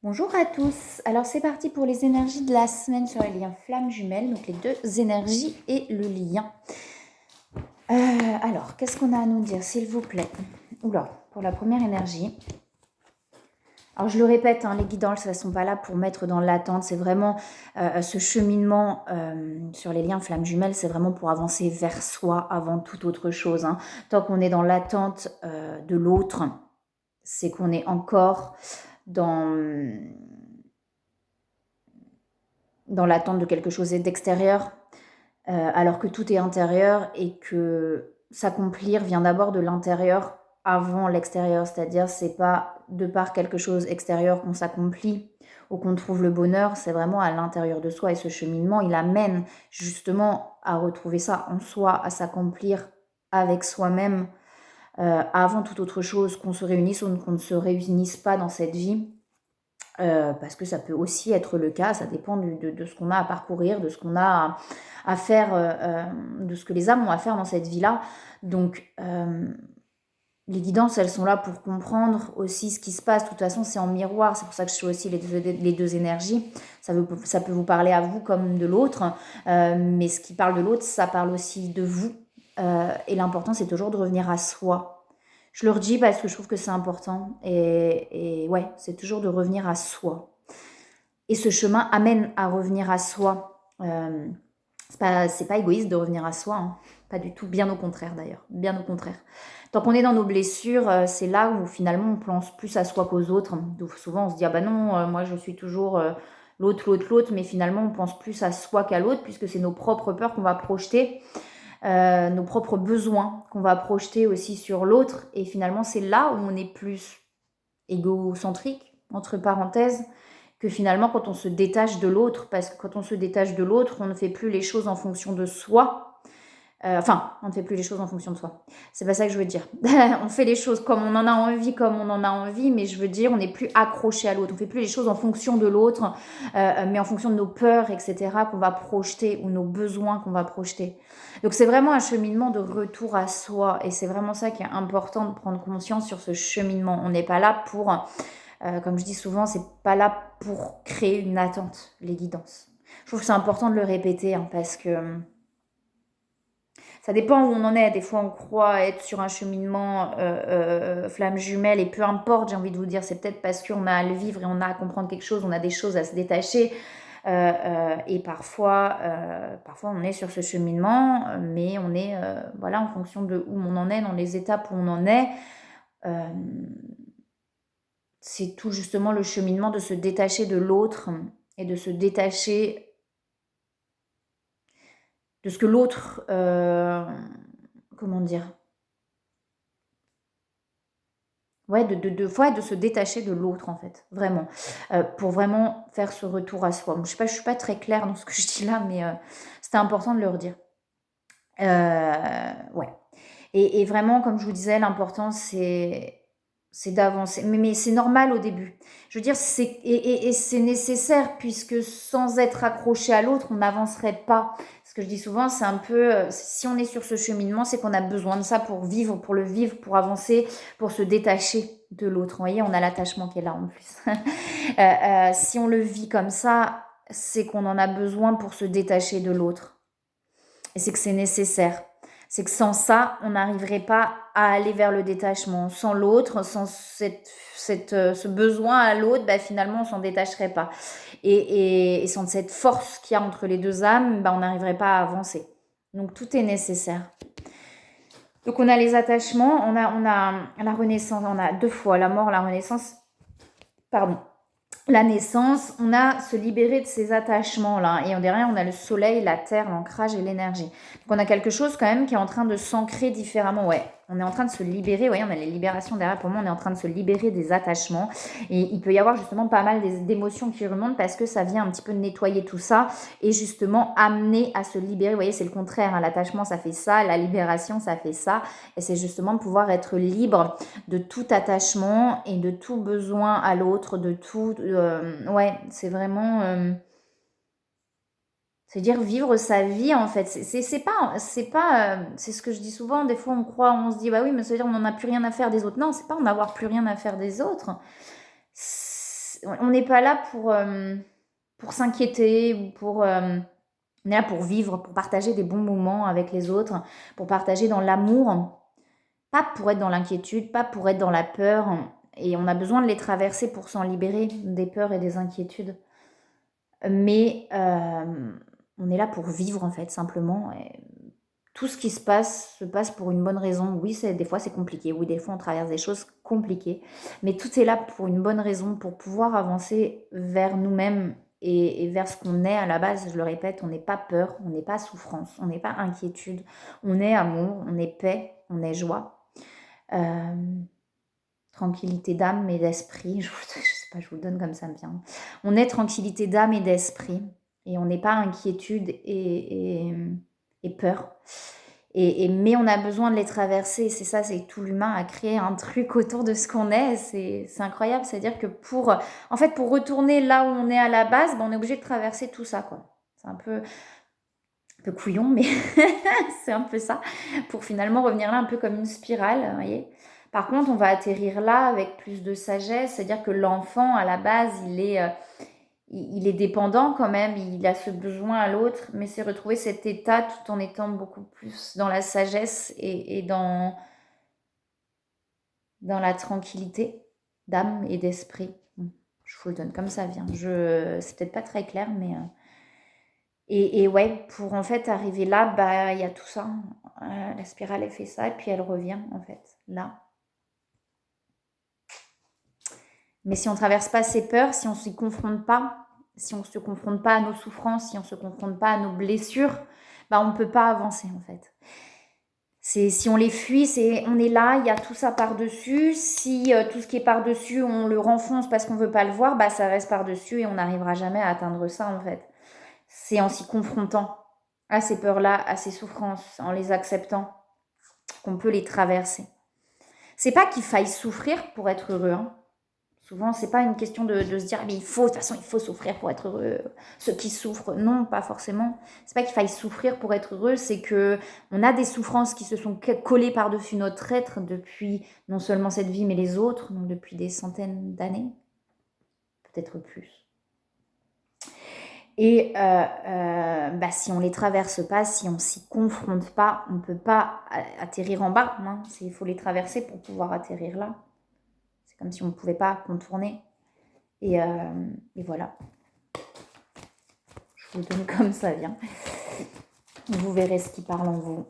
Bonjour à tous, alors c'est parti pour les énergies de la semaine sur les liens flammes jumelles, donc les deux énergies et le lien. Alors, qu'est-ce qu'on a à nous dire, s'il vous plaît? Oula, pour la première énergie. Alors je le répète, les guidances, elles ne sont pas là pour mettre dans l'attente, c'est vraiment ce cheminement sur les liens flammes jumelles, c'est vraiment pour avancer vers soi avant toute autre chose. Tant qu'on est dans l'attente de l'autre, c'est qu'on est encore dans l'attente de quelque chose d'extérieur, alors que tout est intérieur et que s'accomplir vient d'abord de l'intérieur avant l'extérieur. C'est-à-dire, c'est pas de par quelque chose extérieur qu'on s'accomplit ou qu'on trouve le bonheur, c'est vraiment à l'intérieur de soi. Et ce cheminement, il amène justement à retrouver ça en soi, à s'accomplir avec soi-même avant toute autre chose, qu'on se réunisse ou qu'on ne se réunisse pas dans cette vie. Parce que ça peut aussi être le cas, ça dépend de ce qu'on a à parcourir, de ce qu'on a à faire, de ce que les âmes ont à faire dans cette vie-là. Donc, les guidances, elles sont là pour comprendre aussi ce qui se passe. De toute façon, c'est en miroir, c'est pour ça que je fais aussi les deux énergies. Ça peut vous parler à vous comme de l'autre, mais ce qui parle de l'autre, ça parle aussi de vous. Et l'important, c'est toujours de revenir à soi. Je le redis parce que je trouve que c'est important. Et ouais, c'est toujours de revenir à soi. Et ce chemin amène à revenir à soi. C'est pas égoïste de revenir à soi, pas du tout, bien au contraire d'ailleurs, bien au contraire. Tant qu'on est dans nos blessures, c'est là où finalement on pense plus à soi qu'aux autres. Donc souvent on se dit ah bah non, moi je suis toujours l'autre, mais finalement on pense plus à soi qu'à l'autre puisque c'est nos propres peurs qu'on va projeter, nos propres besoins qu'on va projeter aussi sur l'autre. Et finalement c'est là où on est plus égocentrique, entre parenthèses, que finalement quand on se détache de l'autre, parce que quand on se détache de l'autre, on ne fait plus les choses en fonction de soi. On ne fait plus les choses en fonction de soi. C'est pas ça que je veux dire. On fait les choses comme on en a envie, mais je veux dire, on n'est plus accroché à l'autre. On fait plus les choses en fonction de l'autre, mais en fonction de nos peurs, etc., qu'on va projeter, ou nos besoins qu'on va projeter. Donc c'est vraiment un cheminement de retour à soi, et c'est vraiment ça qui est important de prendre conscience sur ce cheminement. On n'est pas là pour, comme je dis souvent, c'est pas là pour créer une attente, les guidances. Je trouve que c'est important de le répéter, parce que ça dépend où on en est. Des fois, on croit être sur un cheminement flamme jumelle, et peu importe, j'ai envie de vous dire, c'est peut-être parce qu'on a à le vivre et on a à comprendre quelque chose, on a des choses à se détacher. Et parfois on est sur ce cheminement, mais on est en fonction de où on en est, dans les étapes où on en est. C'est tout justement le cheminement de se détacher de l'autre et de se détacher de ce que l'autre, comment dire, ouais, de se détacher de l'autre en fait, vraiment, pour vraiment faire ce retour à soi. Je suis pas très claire dans ce que je dis là, mais c'était important de le redire. Ouais. Et vraiment, comme je vous disais, l'important c'est d'avancer. Mais c'est normal au début. Je veux dire, c'est nécessaire, puisque sans être accroché à l'autre, on n'avancerait pas. Ce que je dis souvent, c'est un peu, si on est sur ce cheminement, c'est qu'on a besoin de ça pour vivre, pour le vivre, pour avancer, pour se détacher de l'autre. Vous voyez, on a l'attachement qui est là en plus. Si on le vit comme ça, c'est qu'on en a besoin pour se détacher de l'autre. Et c'est que c'est nécessaire. C'est que sans ça, on n'arriverait pas à aller vers le détachement. Sans l'autre, sans ce besoin à l'autre, finalement, on s'en détacherait pas. Et sans cette force qu'il y a entre les deux âmes, on n'arriverait pas à avancer. Donc tout est nécessaire. Donc on a les attachements, on a la renaissance, on a deux fois la mort, la renaissance, pardon. La naissance, on a se libérer de ces attachements-là. Et derrière, on a le soleil, la terre, l'ancrage et l'énergie. Donc, on a quelque chose quand même qui est en train de s'ancrer différemment. Ouais, on est en train de se libérer. Vous voyez, on a les libérations derrière. Pour moi, on est en train de se libérer des attachements. Et il peut y avoir justement pas mal d'émotions qui remontent, parce que ça vient un petit peu nettoyer tout ça et justement amener à se libérer. Vous voyez, c'est le contraire. L'attachement, ça fait ça. La libération, ça fait ça. Et c'est justement de pouvoir être libre de tout attachement et de tout besoin à l'autre, de tout. Ouais, c'est vraiment. C'est dire vivre sa vie en fait. C'est ce que je dis souvent. Des fois, on croit, on se dit bah oui, mais ça veut dire on n'en a plus rien à faire des autres. Non, c'est pas en avoir plus rien à faire des autres. on n'est pas là pour s'inquiéter ou pour... on est là pour vivre, pour partager des bons moments avec les autres, pour partager dans l'amour, pas pour être dans l'inquiétude, pas pour être dans la peur. Et on a besoin de les traverser pour s'en libérer des peurs et des inquiétudes. Mais on est là pour vivre en fait, simplement. Et tout ce qui se passe pour une bonne raison. Oui, des fois c'est compliqué. Oui, des fois on traverse des choses compliquées. Mais tout est là pour une bonne raison, pour pouvoir avancer vers nous-mêmes et vers ce qu'on est à la base. Je le répète, on n'est pas peur, on n'est pas souffrance, on n'est pas inquiétude. On est amour, on est paix, on est joie. Tranquillité d'âme et d'esprit. Je sais pas, je vous le donne comme ça me vient. On est tranquillité d'âme et d'esprit. Et on n'est pas inquiétude et peur. Mais on a besoin de les traverser. C'est ça, c'est tout l'humain a créé un truc autour de ce qu'on est. C'est incroyable. C'est-à-dire que pour retourner là où on est à la base, on est obligé de traverser tout ça, quoi. C'est un peu couillon, mais c'est un peu ça. Pour finalement revenir là un peu comme une spirale, vous voyez. Par contre, on va atterrir là avec plus de sagesse. C'est-à-dire que l'enfant, à la base, il est dépendant quand même, il a ce besoin à l'autre, mais c'est retrouver cet état tout en étant beaucoup plus dans la sagesse et dans la tranquillité d'âme et d'esprit. Je vous le donne comme ça vient. C'est peut-être pas très clair, mais... Et ouais, pour en fait arriver là, il y a tout ça. La spirale, elle fait ça, et puis elle revient, en fait, là. Mais si on ne traverse pas ces peurs, si on ne s'y confronte pas, si on ne se confronte pas à nos souffrances, si on ne se confronte pas à nos blessures, on ne peut pas avancer en fait. Si on les fuit, on est là, il y a tout ça par-dessus. Si tout ce qui est par-dessus, on le renfonce parce qu'on ne veut pas le voir, ça reste par-dessus et on n'arrivera jamais à atteindre ça en fait. C'est en s'y confrontant à ces peurs-là, à ces souffrances, en les acceptant, qu'on peut les traverser. C'est pas qu'il faille souffrir pour être heureux, hein. Souvent, c'est pas une question de se dire mais de toute façon, il faut souffrir pour être heureux. Ceux qui souffrent, non, pas forcément. C'est pas qu'il faille souffrir pour être heureux, c'est que on a des souffrances qui se sont collées par-dessus notre être depuis non seulement cette vie, mais les autres, donc depuis des centaines d'années, peut-être plus. Et si on les traverse pas, si on s'y confronte pas, on peut pas atterrir en bas. Hein. Il faut les traverser pour pouvoir atterrir là. C'est comme si on ne pouvait pas contourner. Et voilà. Je vous le donne comme ça vient. Vous verrez ce qui parle en vous.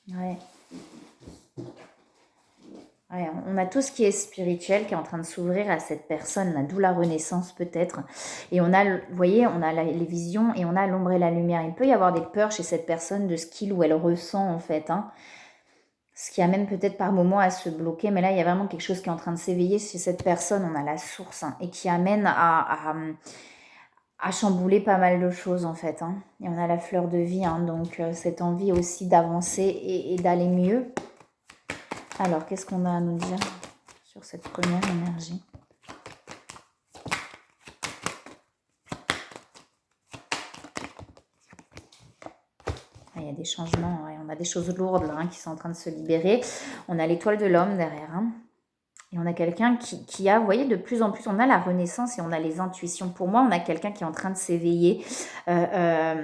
Ouais. Ouais, on a tout ce qui est spirituel qui est en train de s'ouvrir à cette personne, là, d'où la renaissance peut-être. Et on a, vous voyez, on a les visions et on a l'ombre et la lumière. Il peut y avoir des peurs chez cette personne de ce qu'il ou elle ressent en fait. Hein. Ce qui amène peut-être par moments à se bloquer, mais là il y a vraiment quelque chose qui est en train de s'éveiller chez cette personne, on a la source, hein, et qui amène à chambouler pas mal de choses en fait. Hein. Et on a la fleur de vie, hein, donc cette envie aussi d'avancer et d'aller mieux. Alors qu'est-ce qu'on a à nous dire sur cette première énergie ? Il y a des changements, ouais. On a des choses lourdes là, hein, qui sont en train de se libérer. On a l'étoile de l'homme derrière. Hein. Et on a quelqu'un qui a, vous voyez, de plus en plus, on a la renaissance et on a les intuitions. Pour moi, on a quelqu'un qui est en train de s'éveiller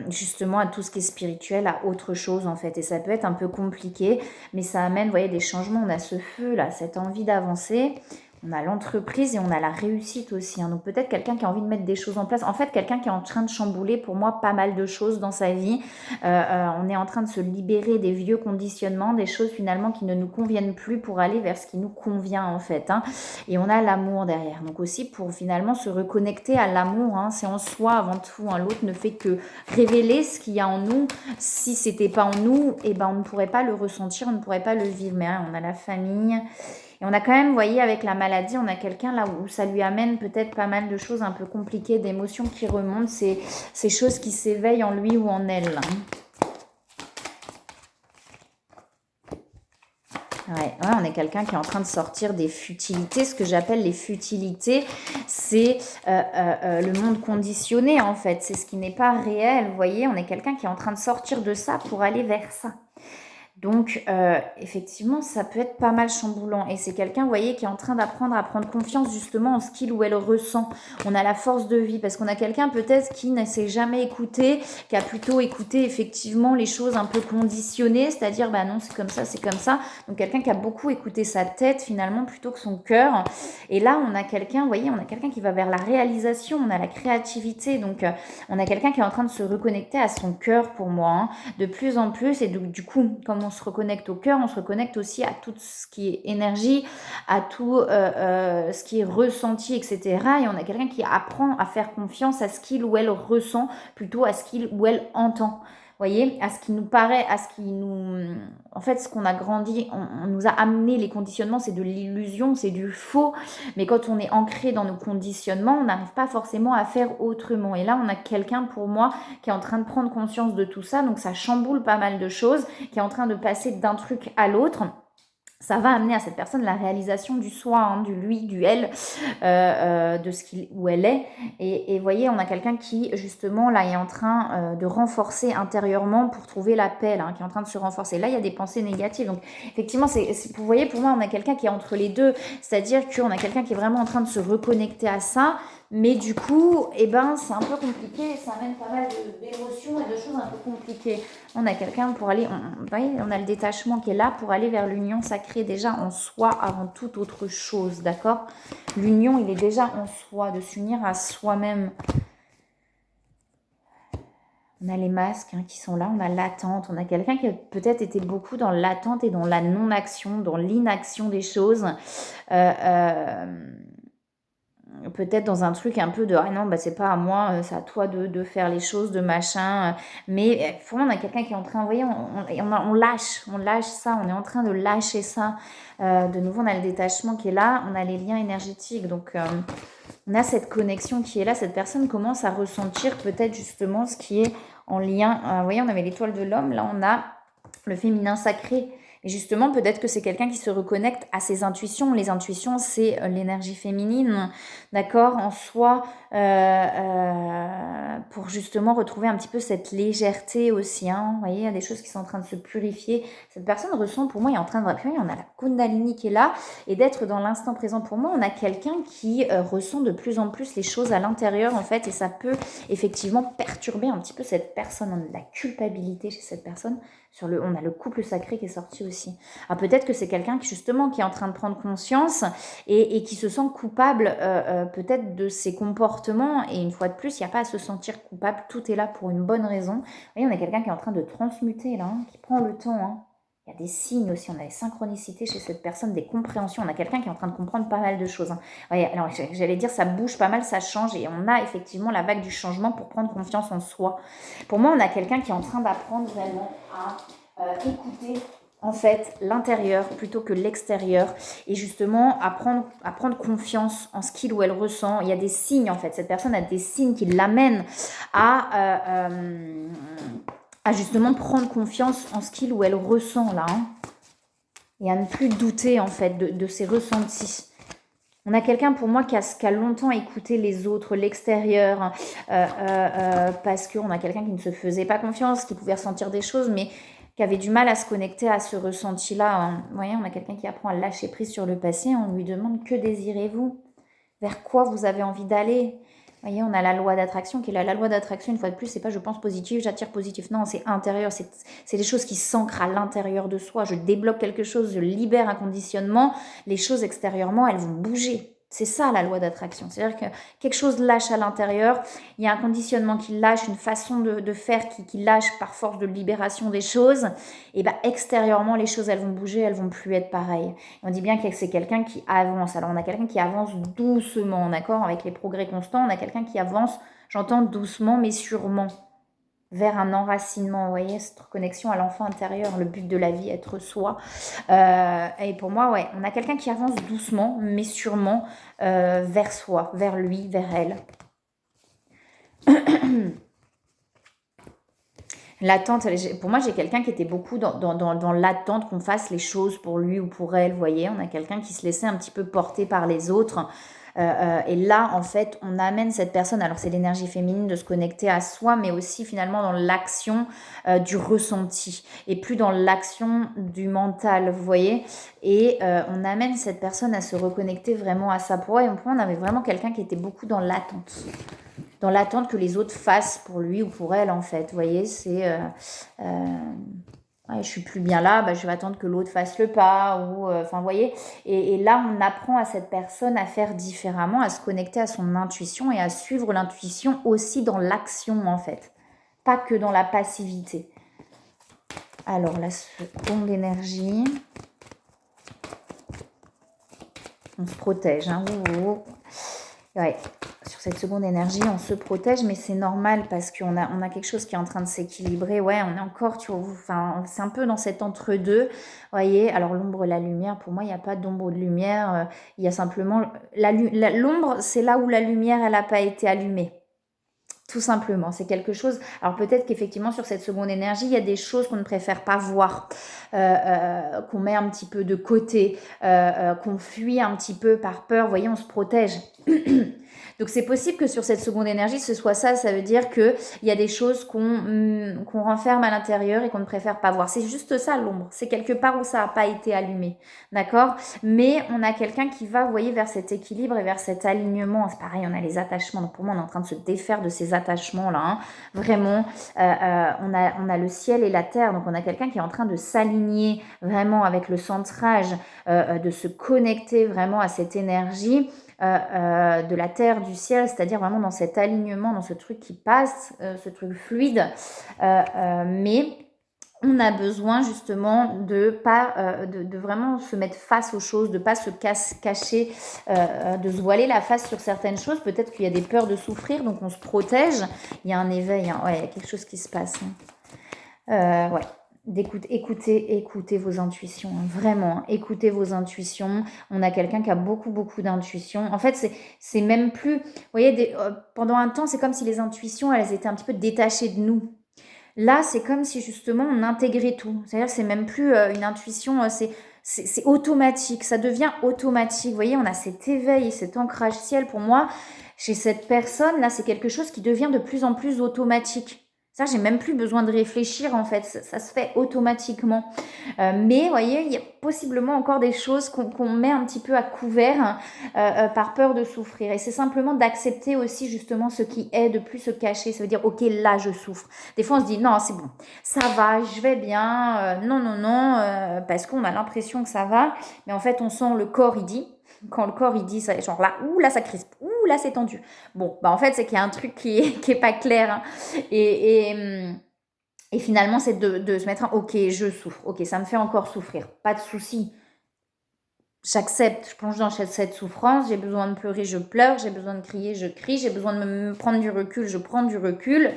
justement à tout ce qui est spirituel, à autre chose en fait. Et ça peut être un peu compliqué, mais ça amène, vous voyez, des changements. On a ce feu là, cette envie d'avancer. On a l'entreprise et on a la réussite aussi. Hein. Donc peut-être quelqu'un qui a envie de mettre des choses en place. En fait, quelqu'un qui est en train de chambouler pour moi pas mal de choses dans sa vie. On est en train de se libérer des vieux conditionnements, des choses finalement qui ne nous conviennent plus pour aller vers ce qui nous convient en fait. Hein. Et on a l'amour derrière. Donc aussi pour finalement se reconnecter à l'amour. Hein. C'est en soi avant tout. Hein. L'autre ne fait que révéler ce qu'il y a en nous. Si c'était pas en nous, on ne pourrait pas le ressentir, on ne pourrait pas le vivre. Mais hein, on a la famille. Et on a quand même, vous voyez, avec la maladie, on a quelqu'un là où ça lui amène peut-être pas mal de choses un peu compliquées, d'émotions qui remontent, ces choses qui s'éveillent en lui ou en elle. Ouais, on est quelqu'un qui est en train de sortir des futilités. Ce que j'appelle les futilités, c'est le monde conditionné en fait. C'est ce qui n'est pas réel, vous voyez. On est quelqu'un qui est en train de sortir de ça pour aller vers ça. Donc, effectivement, ça peut être pas mal chamboulant. Et c'est quelqu'un, vous voyez, qui est en train d'apprendre à prendre confiance justement en ce qu'il ou elle ressent. On a la force de vie, parce qu'on a quelqu'un peut-être qui ne s'est jamais écouté, qui a plutôt écouté effectivement les choses un peu conditionnées, c'est-à-dire, bah non, c'est comme ça, c'est comme ça. Donc, quelqu'un qui a beaucoup écouté sa tête finalement plutôt que son cœur. Et là, on a quelqu'un, vous voyez, on a quelqu'un qui va vers la réalisation, on a la créativité. Donc, on a quelqu'un qui est en train de se reconnecter à son cœur pour moi, hein, de plus en plus. Et du coup, comme on se reconnecte au cœur, on se reconnecte aussi à tout ce qui est énergie, à tout ce qui est ressenti, etc. Et on a quelqu'un qui apprend à faire confiance à ce qu'il ou elle ressent, plutôt à ce qu'il ou elle entend. Vous voyez, à ce qui nous paraît, à ce qui nous... En fait, ce qu'on a grandi, on nous a amené les conditionnements, c'est de l'illusion, c'est du faux. Mais quand on est ancré dans nos conditionnements, on n'arrive pas forcément à faire autrement. Et là, on a quelqu'un, pour moi, qui est en train de prendre conscience de tout ça. Donc, ça chamboule pas mal de choses, qui est en train de passer d'un truc à l'autre. Ça va amener à cette personne la réalisation du soi, hein, du lui, du elle, de ce qu'il ou elle est. Et voyez, on a quelqu'un qui, justement, là, est en train de renforcer intérieurement pour trouver la paix, là, hein, qui est en train de se renforcer. Là, il y a des pensées négatives. Donc, effectivement, vous voyez, pour moi, on a quelqu'un qui est entre les deux. C'est-à-dire qu'on a quelqu'un qui est vraiment en train de se reconnecter à ça. Mais du coup, eh ben, c'est un peu compliqué. Ça amène pas mal d'émotions et de choses un peu compliquées. On a quelqu'un pour aller, vous voyez, on a le détachement qui est là pour aller vers l'union sacrée déjà en soi avant toute autre chose, d'accord? L'union, il est déjà en soi, de s'unir à soi-même. On a les masques, hein, qui sont là, on a l'attente, on a quelqu'un qui a peut-être été beaucoup dans l'attente et dans la non-action, dans l'inaction des choses. Peut-être dans un truc un peu de « ah non, bah c'est pas à moi, c'est à toi de faire les choses, de machin ». Mais pour moi, on a quelqu'un qui est en train, vous voyez, on lâche ça, on est en train de lâcher ça. De nouveau, on a le détachement qui est là, on a les liens énergétiques. Donc, on a cette connexion qui est là. Cette personne commence à ressentir peut-être justement ce qui est en lien. Vous voyez, on avait l'étoile de l'homme, là on a le féminin sacré. Et justement, peut-être que c'est quelqu'un qui se reconnecte à ses intuitions. Les intuitions, c'est l'énergie féminine, d'accord, en soi, pour justement retrouver un petit peu cette légèreté aussi. Hein. Vous voyez, il y a des choses qui sont en train de se purifier. Cette personne ressent, pour moi, il est en train de purifier. On a la Kundalini qui est là. Et d'être dans l'instant présent, pour moi, on a quelqu'un qui ressent de plus en plus les choses à l'intérieur, en fait. Et ça peut effectivement perturber un petit peu cette personne. On a de la culpabilité chez cette personne. On a le couple sacré qui est sorti aussi. Alors peut-être que c'est quelqu'un qui justement qui est en train de prendre conscience et qui se sent coupable peut-être de ses comportements. Et une fois de plus, il n'y a pas à se sentir coupable. Tout est là pour une bonne raison. Vous voyez, on a quelqu'un qui est en train de transmuter là, hein, qui prend le temps. Hein. Il y a des signes aussi, on a des synchronicités chez cette personne, des compréhensions. On a quelqu'un qui est en train de comprendre pas mal de choses. Hein. Ouais, alors j'allais dire, ça bouge pas mal, ça change. Et on a effectivement la vague du changement pour prendre confiance en soi. Pour moi, on a quelqu'un qui est en train d'apprendre vraiment à écouter en fait l'intérieur plutôt que l'extérieur et justement à prendre confiance en ce qu'il ou elle ressent. Il y a des signes en fait, cette personne a des signes qui l'amènent à justement prendre confiance en ce qu'il ou elle ressent là, hein, et à ne plus douter en fait de ses ressentis. On a quelqu'un pour moi qui a longtemps écouté les autres, l'extérieur, parce qu'on a quelqu'un qui ne se faisait pas confiance, qui pouvait ressentir des choses, mais qui avait du mal à se connecter à ce ressenti-là. Vous voyez, on a quelqu'un qui apprend à lâcher prise sur le passé, on lui demande « Que désirez-vous ? Vers quoi vous avez envie d'aller ?» Vous voyez, on a la loi d'attraction qui est là. La loi d'attraction, une fois de plus, c'est pas je pense positif, j'attire positif. Non, c'est intérieur. C'est des choses qui s'ancrent à l'intérieur de soi. Je débloque quelque chose, je libère un conditionnement. Les choses extérieurement, elles vont bouger. C'est ça la loi d'attraction. C'est-à-dire que quelque chose lâche à l'intérieur. Il y a un conditionnement qui lâche, une façon de faire qui lâche par force de libération des choses. Et bien extérieurement, les choses, elles vont bouger, elles vont plus être pareilles. On dit bien que c'est quelqu'un qui avance. Alors on a quelqu'un qui avance doucement, d'accord, avec les progrès constants. On a quelqu'un qui avance, j'entends doucement mais sûrement, vers un enracinement, vous voyez, cette reconnexion à l'enfant intérieur, le but de la vie, être soi. Et pour moi, ouais, on a quelqu'un qui avance doucement, mais sûrement vers soi, vers lui, vers elle. L'attente, pour moi, j'ai quelqu'un qui était beaucoup dans l'attente qu'on fasse les choses pour lui ou pour elle, vous voyez. On a quelqu'un qui se laissait un petit peu porter par les autres. Et là, en fait, on amène cette personne, alors c'est l'énergie féminine de se connecter à soi, mais aussi finalement dans l'action du ressenti et plus dans l'action du mental, vous voyez. Et on amène cette personne à se reconnecter vraiment à sa proie. Et pour moi, on avait vraiment quelqu'un qui était beaucoup dans l'attente que les autres fassent pour lui ou pour elle, en fait. Vous voyez, c'est... ouais, je suis plus bien là, bah, je vais attendre que l'autre fasse le pas. Ou, enfin, vous voyez. Et là, on apprend à cette personne à faire différemment, à se connecter à son intuition et à suivre l'intuition aussi dans l'action, en fait. Pas que dans la passivité. Alors, la seconde énergie... On se protège. Hein. Ouais. Sur cette seconde énergie, on se protège, mais c'est normal parce qu'on a quelque chose qui est en train de s'équilibrer. Ouais, on est encore, tu vois, enfin, c'est un peu dans cet entre-deux. Voyez, alors l'ombre, la lumière, pour moi, il n'y a pas d'ombre ou de lumière. Il y a simplement... L'ombre, c'est là où la lumière, elle n'a pas été allumée. Tout simplement, c'est quelque chose... Alors peut-être qu'effectivement sur cette seconde énergie, il y a des choses qu'on ne préfère pas voir, qu'on met un petit peu de côté, qu'on fuit un petit peu par peur. Vous voyez, on se protège. Donc c'est possible que sur cette seconde énergie, ce soit ça. Ça veut dire qu'il y a des choses qu'on renferme à l'intérieur et qu'on ne préfère pas voir. C'est juste ça l'ombre. C'est quelque part où ça n'a pas été allumé. D'accord? Mais on a quelqu'un qui va, vous voyez, vers cet équilibre et vers cet alignement. C'est pareil, on a les attachements. Donc pour moi, on est en train de se défaire de ces attachements-là. Hein. Vraiment, on a le ciel et la terre. Donc on a quelqu'un qui est en train de s'aligner vraiment avec le centrage, de se connecter vraiment à cette énergie. De la terre, du ciel, c'est-à-dire vraiment dans cet alignement, dans ce truc qui passe, ce truc fluide, mais on a besoin justement de vraiment se mettre face aux choses, de pas se cacher, de se voiler la face sur certaines choses. Peut-être qu'il y a des peurs de souffrir, donc on se protège. Il y a un éveil, hein. Ouais, il y a quelque chose qui se passe. Hein. Ouais. Écoutez vos intuitions, hein, vraiment, hein, écoutez vos intuitions. On a quelqu'un qui a beaucoup d'intuitions. En fait, c'est même plus, vous voyez, pendant un temps, c'est comme si les intuitions, elles étaient un petit peu détachées de nous. Là, c'est comme si justement on intégrait tout. C'est-à-dire que c'est même plus une intuition, c'est automatique, ça devient automatique. Vous voyez, on a cet éveil, cet ancrage ciel. Pour moi, chez cette personne, là, c'est quelque chose qui devient de plus en plus automatique. Ça, j'ai même plus besoin de réfléchir, en fait. Ça se fait automatiquement. Mais, vous voyez, il y a possiblement encore des choses qu'on met un petit peu à couvert par peur de souffrir. Et c'est simplement d'accepter aussi, justement, ce qui est, de plus se cacher. Ça veut dire, OK, là, je souffre. Des fois, on se dit, non, c'est bon, ça va, je vais bien. Non, parce qu'on a l'impression que ça va. Mais en fait, on sent le corps, il dit. Quand le corps, il dit, ça, genre là, ouh, là, ça crispe, ouh, là, c'est tendu. Bon, bah en fait, c'est qu'il y a un truc qui est pas clair. Hein. Et finalement, c'est de se mettre, ok, je souffre, ok, ça me fait encore souffrir, pas de souci. J'accepte, je plonge dans cette souffrance, j'ai besoin de pleurer, je pleure, j'ai besoin de crier, je crie, j'ai besoin de me prendre du recul, je prends du recul,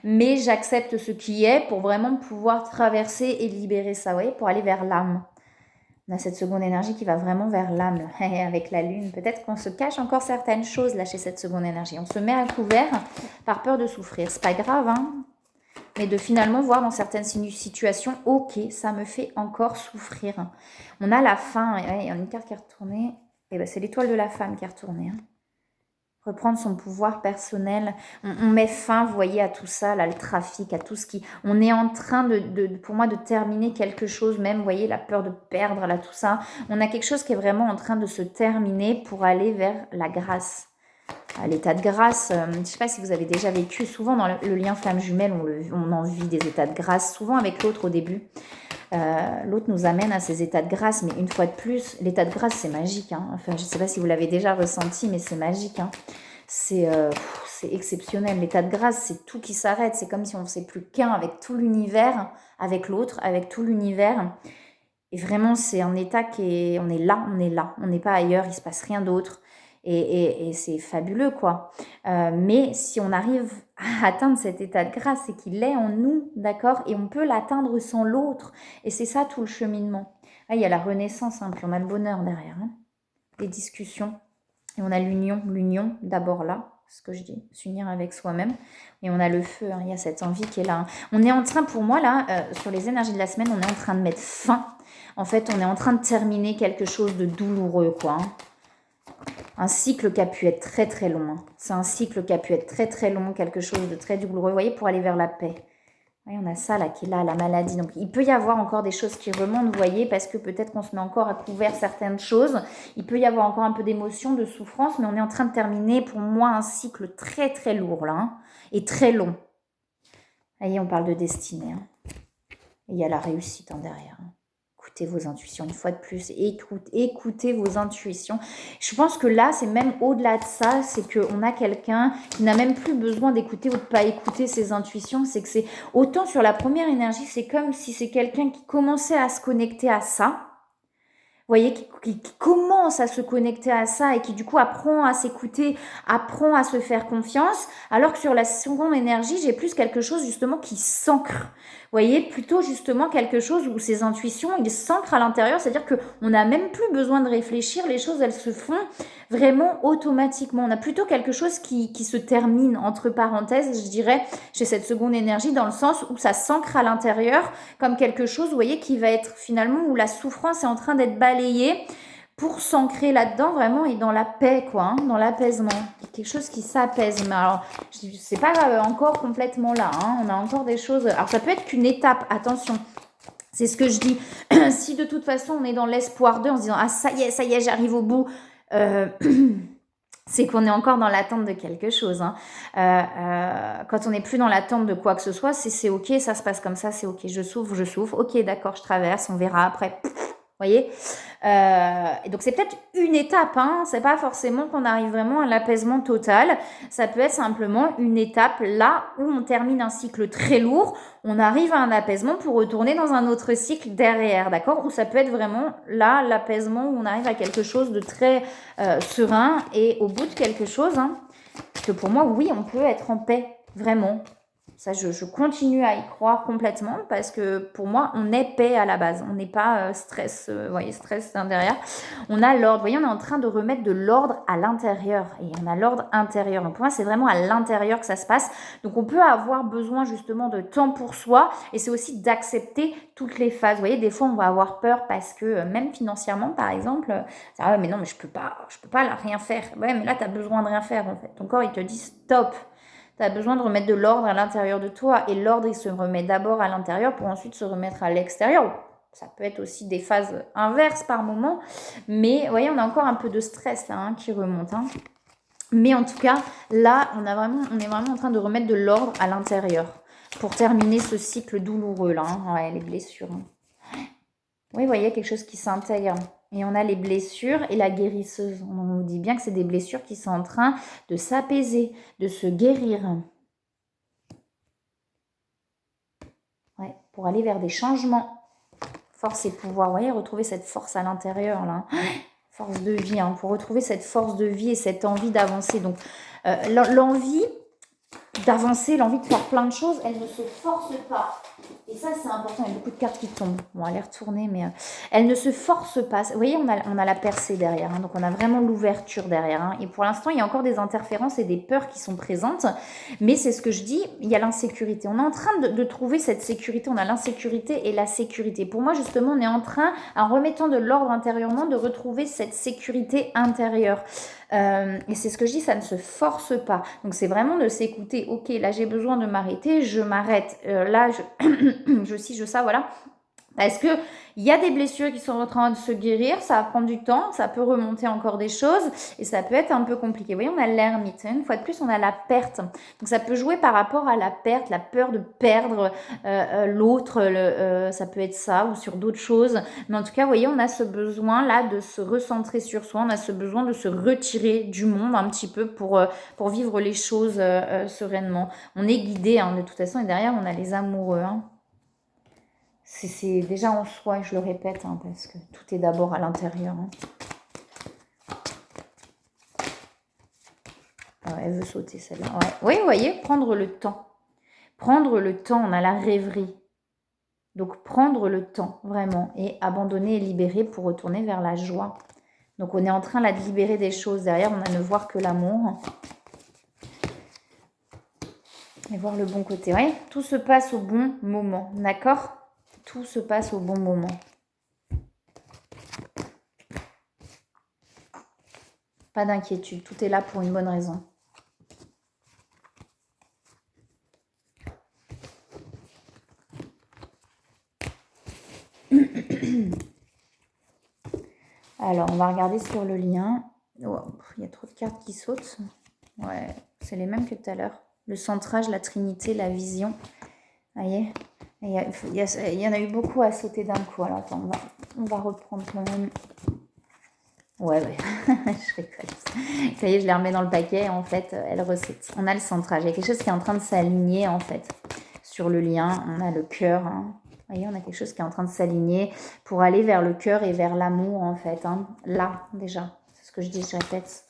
mais j'accepte ce qui est pour vraiment pouvoir traverser et libérer ça, ouais, pour aller vers l'âme. On a cette seconde énergie qui va vraiment vers l'âme, avec la lune. Peut-être qu'on se cache encore certaines choses là chez cette seconde énergie. On se met à couvert par peur de souffrir. C'est pas grave, hein, mais de finalement voir dans certaines situations, ok, ça me fait encore souffrir. On a la faim, il y a une carte qui est retournée, et ben c'est l'étoile de la femme qui est retournée. Hein. Reprendre son pouvoir personnel. On met fin, vous voyez, à tout ça, là, le trafic, à tout ce qui... On est en train, pour moi, de terminer quelque chose, même, vous voyez, la peur de perdre, là, tout ça. On a quelque chose qui est vraiment en train de se terminer pour aller vers la grâce. L'état de grâce, je ne sais pas si vous avez déjà vécu, souvent dans le lien flamme jumelle, on en vit des états de grâce, souvent avec l'autre au début. L'autre nous amène à ces états de grâce, mais une fois de plus, l'état de grâce, c'est magique. Hein. Enfin, je ne sais pas si vous l'avez déjà ressenti, mais c'est magique. Hein. C'est exceptionnel. L'état de grâce, c'est tout qui s'arrête. C'est comme si on ne faisait plus qu'un avec tout l'univers, avec l'autre, avec tout l'univers. Et vraiment, c'est un état on est là. On n'est pas ailleurs, il ne se passe rien d'autre. Et c'est fabuleux, quoi. Mais si on arrive à atteindre cet état de grâce, c'est qu'il est en nous, d'accord? Et on peut l'atteindre sans l'autre. Et c'est ça tout le cheminement. Là, il y a la renaissance, hein, puis on a le bonheur derrière. Hein, les discussions. Et on a l'union d'abord là, ce que je dis, s'unir avec soi-même. Et on a le feu, hein, il y a cette envie qui est là. Hein. On est en train, pour moi, là, sur les énergies de la semaine, on est en train de mettre fin. En fait, on est en train de terminer quelque chose de douloureux, quoi. Hein. un cycle qui a pu être très très long. Hein. C'est un cycle qui a pu être très très long, quelque chose de très douloureux, vous voyez, pour aller vers la paix. Oui, on a ça là qui est là, la maladie. Donc il peut y avoir encore des choses qui remontent, vous voyez, parce que peut-être qu'on se met encore à couvert certaines choses. Il peut y avoir encore un peu d'émotion, de souffrance, mais on est en train de terminer pour moi un cycle très très lourd là, hein, et très long. Vous voyez, on parle de destinée. Hein. Et il y a la réussite derrière. Hein. Écoutez vos intuitions, une fois de plus, écoutez vos intuitions. Je pense que là, c'est même au-delà de ça, c'est qu'on a quelqu'un qui n'a même plus besoin d'écouter ou de pas écouter ses intuitions. C'est que c'est autant sur la première énergie, c'est comme si c'est quelqu'un qui commençait à se connecter à ça. Vous voyez, qui commence à se connecter à ça et qui du coup apprend à s'écouter, apprend à se faire confiance, alors que sur la seconde énergie, j'ai plus quelque chose justement qui s'ancre. Vous voyez, plutôt justement quelque chose où ces intuitions, ils s'ancrent à l'intérieur, c'est-à-dire qu'on n'a même plus besoin de réfléchir, les choses, elles se font vraiment automatiquement. On a plutôt quelque chose qui se termine, entre parenthèses, je dirais, chez cette seconde énergie, dans le sens où ça s'ancre à l'intérieur, comme quelque chose, vous voyez, qui va être finalement où la souffrance est en train d'être balayée pour s'ancrer là-dedans vraiment et dans la paix, quoi, hein, dans l'apaisement. Quelque chose qui s'apaise. Mais alors, c'est pas encore complètement là. Hein, on a encore des choses. Alors, ça peut être qu'une étape, attention. C'est ce que je dis. Si de toute façon, on est dans l'espoir d'eux en se disant « Ah, ça y est, j'arrive au bout. C'est qu'on est encore dans l'attente de quelque chose. Hein. Quand on n'est plus dans l'attente de quoi que ce soit, c'est ok, ça se passe comme ça, c'est ok, je souffre, ok, d'accord, je traverse, on verra après. Vous voyez, et donc c'est peut-être une étape, hein, c'est pas forcément qu'on arrive vraiment à l'apaisement total, ça peut être simplement une étape là où on termine un cycle très lourd, on arrive à un apaisement pour retourner dans un autre cycle derrière, d'accord, ou ça peut être vraiment là l'apaisement où on arrive à quelque chose de très serein et au bout de quelque chose, hein, que pour moi, oui, on peut être en paix, vraiment. Ça, je continue à y croire complètement parce que pour moi, on est paix à la base. On n'est pas stress, vous voyez, stress derrière. On a l'ordre. Vous voyez, on est en train de remettre de l'ordre à l'intérieur et on a l'ordre intérieur. Donc pour moi, c'est vraiment à l'intérieur que ça se passe. Donc on peut avoir besoin justement de temps pour soi et c'est aussi d'accepter toutes les phases. Vous voyez, des fois, on va avoir peur parce que même financièrement, par exemple, ah ouais, mais non, mais je peux pas là, rien faire. Ouais, mais là, tu as besoin de rien faire en fait. Ton corps, il te dit stop. Tu as besoin de remettre de l'ordre à l'intérieur de toi. Et l'ordre, il se remet d'abord à l'intérieur pour ensuite se remettre à l'extérieur. Ça peut être aussi des phases inverses par moment. Mais vous voyez, on a encore un peu de stress là hein, qui remonte. Hein. Mais en tout cas, là, on est vraiment en train de remettre de l'ordre à l'intérieur pour terminer ce cycle douloureux là. Hein. Ouais, les blessures. Hein. Oui, vous voyez, quelque chose qui s'intègre. Et on a les blessures et la guérisseuse. On nous dit bien que c'est des blessures qui sont en train de s'apaiser, de se guérir. Ouais, pour aller vers des changements. Force et pouvoir. Vous voyez, retrouver cette force à l'intérieur, là. Force de vie, hein, pour retrouver cette force de vie et cette envie d'avancer. Donc, l'envie d'avancer, l'envie de faire plein de choses, elle ne se force pas. Et ça, c'est important. Il y a beaucoup de cartes qui tombent. Bon, on va les retourner, mais elle ne se force pas. Vous voyez, on a la percée derrière. Hein, donc, on a vraiment l'ouverture derrière. Hein, et pour l'instant, il y a encore des interférences et des peurs qui sont présentes. Mais c'est ce que je dis, il y a l'insécurité. On est en train de trouver cette sécurité. On a l'insécurité et la sécurité. Pour moi, justement, on est en train, en remettant de l'ordre intérieurement, de retrouver cette sécurité intérieure. Et c'est ce que je dis, ça ne se force pas. Donc c'est vraiment de s'écouter. Ok, là j'ai besoin de m'arrêter, je m'arrête. Là je ça, voilà. Parce que il y a des blessures qui sont en train de se guérir, ça va prendre du temps, ça peut remonter encore des choses et ça peut être un peu compliqué. Vous voyez, on a l'ermite. Une fois de plus, on a la perte. Donc ça peut jouer par rapport à la perte, la peur de perdre l'autre, ça peut être ça ou sur d'autres choses. Mais en tout cas, vous voyez, on a ce besoin là de se recentrer sur soi, on a ce besoin de se retirer du monde un petit peu pour vivre les choses sereinement. On est guidé hein, de toute façon et derrière, on a les amoureux. Hein. C'est déjà en soi, je le répète, hein, parce que tout est d'abord à l'intérieur. Hein. Ah ouais, elle veut sauter celle-là. Ouais. Oui, vous voyez, prendre le temps. Prendre le temps, on a la rêverie. Donc prendre le temps, vraiment, et abandonner et libérer pour retourner vers la joie. Donc on est en train là de libérer des choses. Derrière, on a ne voir que l'amour. Et voir le bon côté. Oui, tout se passe au bon moment, d'accord ? Tout se passe au bon moment. Pas d'inquiétude, tout est là pour une bonne raison. Alors, on va regarder sur le lien. Oh, il y a trop de cartes qui sautent. Ouais, c'est les mêmes que tout à l'heure. Le centrage, la trinité, la vision. Vous voyez, il y en a eu beaucoup à sauter d'un coup. Alors, attends, on va reprendre quand même. Ouais, je rigole. Ça y est, je les remets dans le paquet. En fait, elle ressaute. On a le centrage. Il y a quelque chose qui est en train de s'aligner, en fait. Sur le lien, on a le cœur. Hein. Vous voyez, on a quelque chose qui est en train de s'aligner pour aller vers le cœur et vers l'amour, en fait. Hein. Là, déjà. C'est ce que je dis, je répète.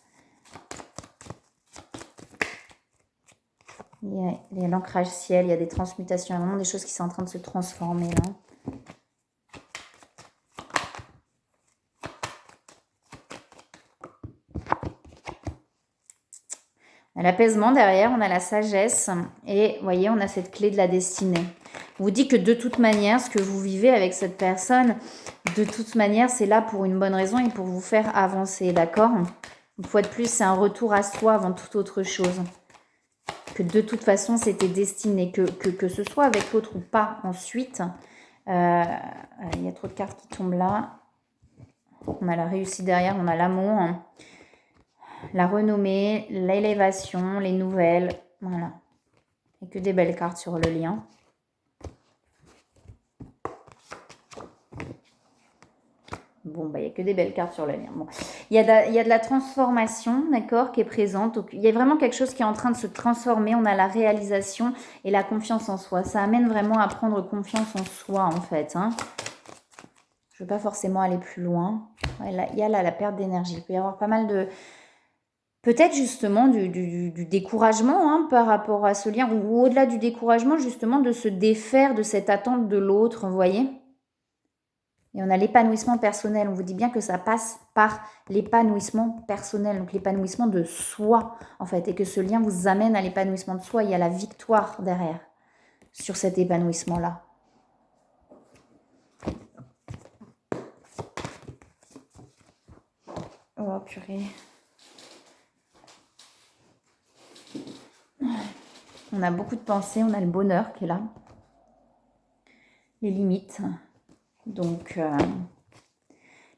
Il y a l'ancrage ciel, il y a des transmutations, il y a vraiment des choses qui sont en train de se transformer, là. On a l'apaisement derrière, on a la sagesse et vous voyez, on a cette clé de la destinée. On vous dit que de toute manière, ce que vous vivez avec cette personne, de toute manière, c'est là pour une bonne raison et pour vous faire avancer, d'accord? Une fois de plus, c'est un retour à soi avant toute autre chose. Que de toute façon, c'était destiné, que ce soit avec l'autre ou pas ensuite. Il y a trop de cartes qui tombent là. On a la réussite derrière, on a l'amour. La renommée, l'élévation, les nouvelles, voilà. Il n'y a que des belles cartes sur le lien. Bon, il n'y a que des belles cartes sur le lien. Bon. Il y a de la transformation, d'accord, qui est présente. Donc, il y a vraiment quelque chose qui est en train de se transformer. On a la réalisation et la confiance en soi. Ça amène vraiment à prendre confiance en soi, en fait. Hein. Je ne veux pas forcément aller plus loin. Ouais, là, il y a là la perte d'énergie. Il peut y avoir pas mal de... Peut-être justement du découragement hein, par rapport à ce lien, ou au-delà du découragement, justement, de se défaire de cette attente de l'autre, vous voyez. Et on a l'épanouissement personnel. On vous dit bien que ça passe par l'épanouissement personnel, donc l'épanouissement de soi, en fait, et que ce lien vous amène à l'épanouissement de soi. Il y a la victoire derrière, sur cet épanouissement-là. Oh, purée. On a beaucoup de pensées, on a le bonheur qui est là. Les limites. Donc,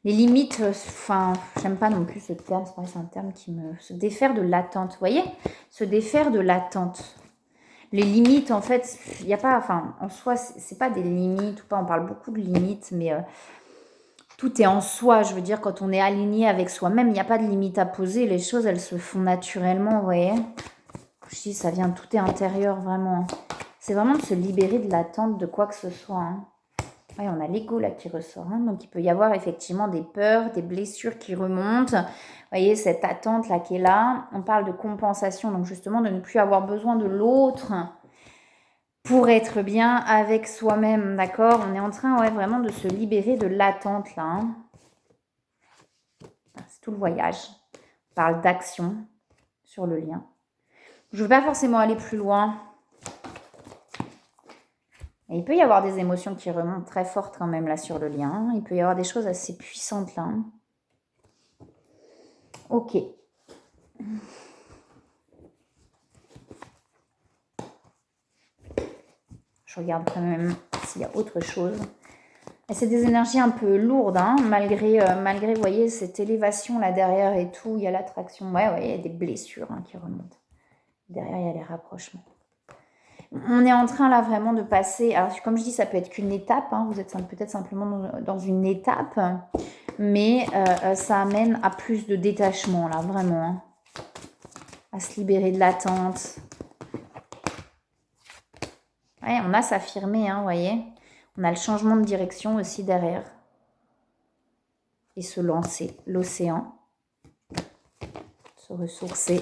les limites, enfin, j'aime pas non plus ce terme, c'est un terme qui me... Se défaire de l'attente, vous voyez? Se défaire de l'attente. Les limites, en fait, il n'y a pas, enfin, en soi, c'est pas des limites ou pas, on parle beaucoup de limites, mais tout est en soi, je veux dire, quand on est aligné avec soi-même, il n'y a pas de limite à poser, les choses, elles se font naturellement, vous voyez? Je dis, ça vient, tout est intérieur, vraiment. C'est vraiment de se libérer de l'attente de quoi que ce soit, hein. Ouais, on a l'ego là qui ressort. Hein. Donc, il peut y avoir effectivement des peurs, des blessures qui remontent. Vous voyez, cette attente là qui est là. On parle de compensation, donc justement de ne plus avoir besoin de l'autre pour être bien avec soi-même, d'accord? On est en train vraiment de se libérer de l'attente là. Hein. C'est tout le voyage. On parle d'action sur le lien. Je ne veux pas forcément aller plus loin. Et il peut y avoir des émotions qui remontent très fortes quand même là sur le lien. Il peut y avoir des choses assez puissantes là. Ok. Je regarde quand même s'il y a autre chose. Et c'est des énergies un peu lourdes, hein, malgré, vous voyez, cette élévation là derrière et tout. Il y a l'attraction. Ouais, il y a des blessures hein, qui remontent. Derrière, il y a les rapprochements. On est en train là vraiment de passer, alors comme je dis, ça peut être qu'une étape, hein, vous êtes peut-être simplement dans une étape, mais ça amène à plus de détachement là, vraiment, hein, à se libérer de l'attente. Ouais, on a s'affirmer, hein, vous voyez, on a le changement de direction aussi derrière, et se lancer, l'océan, se ressourcer.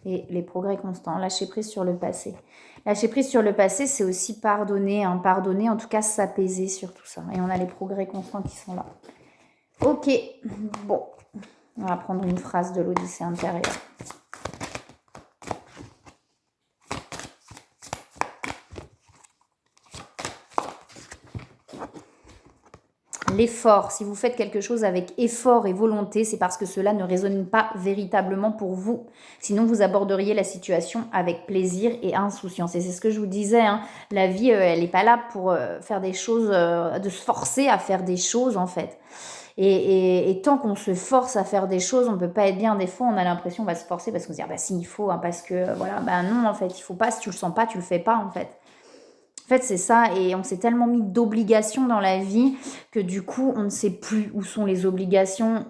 Et les progrès constants, lâcher prise sur le passé. Lâcher prise sur le passé, c'est aussi pardonner, hein, pardonner, en tout cas s'apaiser sur tout ça. Et on a les progrès constants qui sont là. Ok, bon, on va prendre une phrase de l'Odyssée intérieure. l'effort. Si vous faites quelque chose avec effort et volonté, c'est parce que cela ne résonne pas véritablement pour vous. Sinon, vous aborderiez la situation avec plaisir et insouciance. Et c'est ce que je vous disais, hein, la vie, elle n'est pas là pour faire des choses, de se forcer à faire des choses en fait. Et tant qu'on se force à faire des choses, on ne peut pas être bien. Des fois, on a l'impression qu'on va se forcer parce qu'on se dit, bah si, il faut, hein, parce que, voilà, bah non, en fait, il faut pas, si tu le sens pas, tu le fais pas, en fait. En fait, c'est ça, et on s'est tellement mis d'obligations dans la vie que du coup, on ne sait plus où sont les obligations.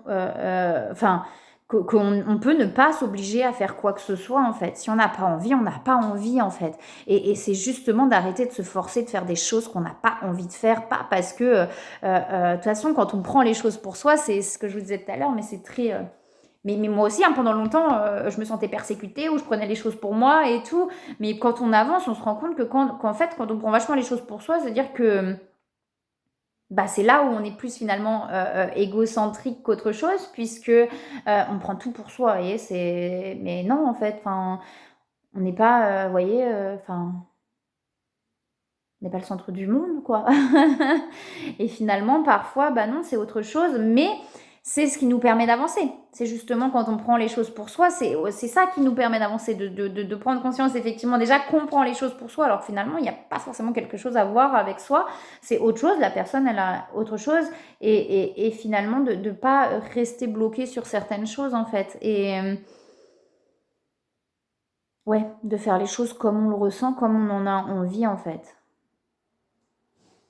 Enfin, qu'on peut ne pas s'obliger à faire quoi que ce soit, en fait. Si on n'a pas envie, on n'a pas envie, en fait. Et c'est justement d'arrêter de se forcer de faire des choses qu'on n'a pas envie de faire, pas parce que, de toute façon, quand on prend les choses pour soi, c'est ce que je vous disais tout à l'heure, mais c'est très... mais moi aussi, hein, pendant longtemps, je me sentais persécutée ou je prenais les choses pour moi et tout. Mais quand on avance, on se rend compte que qu'en fait, quand on prend vachement les choses pour soi, c'est-à-dire que bah, c'est là où on est plus finalement égocentrique qu'autre chose, puisque on prend tout pour soi. Vous voyez, mais non, en fait, on n'est pas, vous voyez, on n'est pas le centre du monde, quoi. Et finalement, parfois, bah non, c'est autre chose, mais c'est ce qui nous permet d'avancer. C'est justement quand on prend les choses pour soi, c'est ça qui nous permet d'avancer, de prendre conscience effectivement déjà qu'on prend les choses pour soi, alors que finalement, il n'y a pas forcément quelque chose à voir avec soi, c'est autre chose, la personne, elle a autre chose, et finalement, de ne pas rester bloqué sur certaines choses, en fait. Et ouais, de faire les choses comme on le ressent, comme on en a envie, en fait.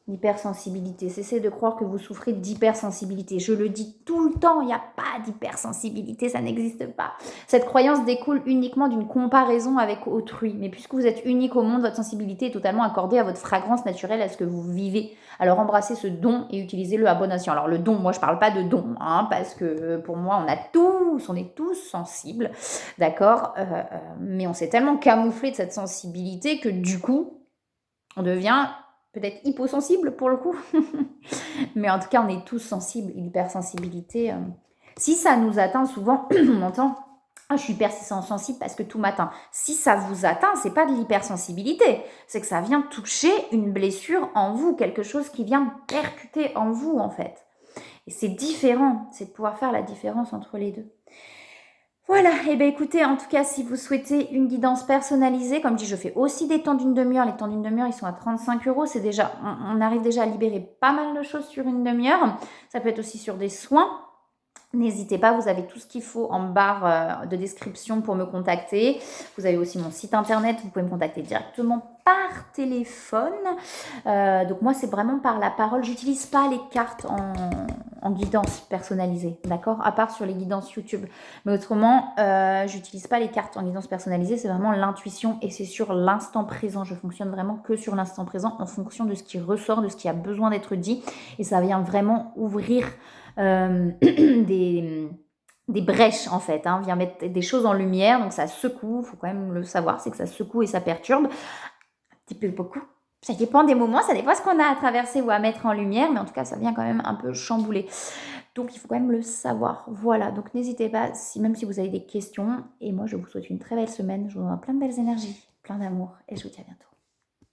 L'hypersensibilité. Cessez de croire que vous souffrez d'hypersensibilité. Je le dis tout le temps, il n'y a pas d'hypersensibilité, ça n'existe pas. Cette croyance découle uniquement d'une comparaison avec autrui. Mais puisque vous êtes unique au monde, votre sensibilité est totalement accordée à votre fragrance naturelle, à ce que vous vivez. Alors embrassez ce don et utilisez-le à bon escient. Alors le don, moi je ne parle pas de don, hein, parce que pour moi on est tous sensibles, d'accord, mais on s'est tellement camouflé de cette sensibilité que du coup, on devient peut-être hyposensible pour le coup. Mais en tout cas, on est tous sensibles. L'hypersensibilité, si ça nous atteint, souvent, on entend ah, je suis hypersensible parce que tout m'atteint. Si ça vous atteint, c'est pas de l'hypersensibilité. C'est que ça vient toucher une blessure en vous, quelque chose qui vient percuter en vous, en fait. Et c'est différent. C'est de pouvoir faire la différence entre les deux. Voilà, et bien écoutez, en tout cas, si vous souhaitez une guidance personnalisée, comme dit, je fais aussi des temps d'une demi-heure. Les temps d'une demi-heure, ils sont à 35 €. C'est déjà, on arrive déjà à libérer pas mal de choses sur une demi-heure. Ça peut être aussi sur des soins. N'hésitez pas, vous avez tout ce qu'il faut en barre de description pour me contacter. Vous avez aussi mon site internet, vous pouvez me contacter directement par téléphone. Donc moi, c'est vraiment par la parole. J'utilise pas les cartes en guidance personnalisée, d'accord? À part sur les guidances YouTube. Mais autrement, j'utilise pas les cartes en guidance personnalisée. C'est vraiment l'intuition et c'est sur l'instant présent. Je fonctionne vraiment que sur l'instant présent en fonction de ce qui ressort, de ce qui a besoin d'être dit. Et ça vient vraiment ouvrir des brèches en fait, hein, vient mettre des choses en lumière, donc ça secoue, il faut quand même le savoir, c'est que ça secoue et ça perturbe, un petit peu beaucoup. Ça dépend des moments, ça dépend ce qu'on a à traverser ou à mettre en lumière, mais en tout cas ça vient quand même un peu chambouler. Donc il faut quand même le savoir. Voilà, donc n'hésitez pas, même si vous avez des questions, et moi je vous souhaite une très belle semaine, je vous envoie plein de belles énergies, plein d'amour, et je vous dis à bientôt.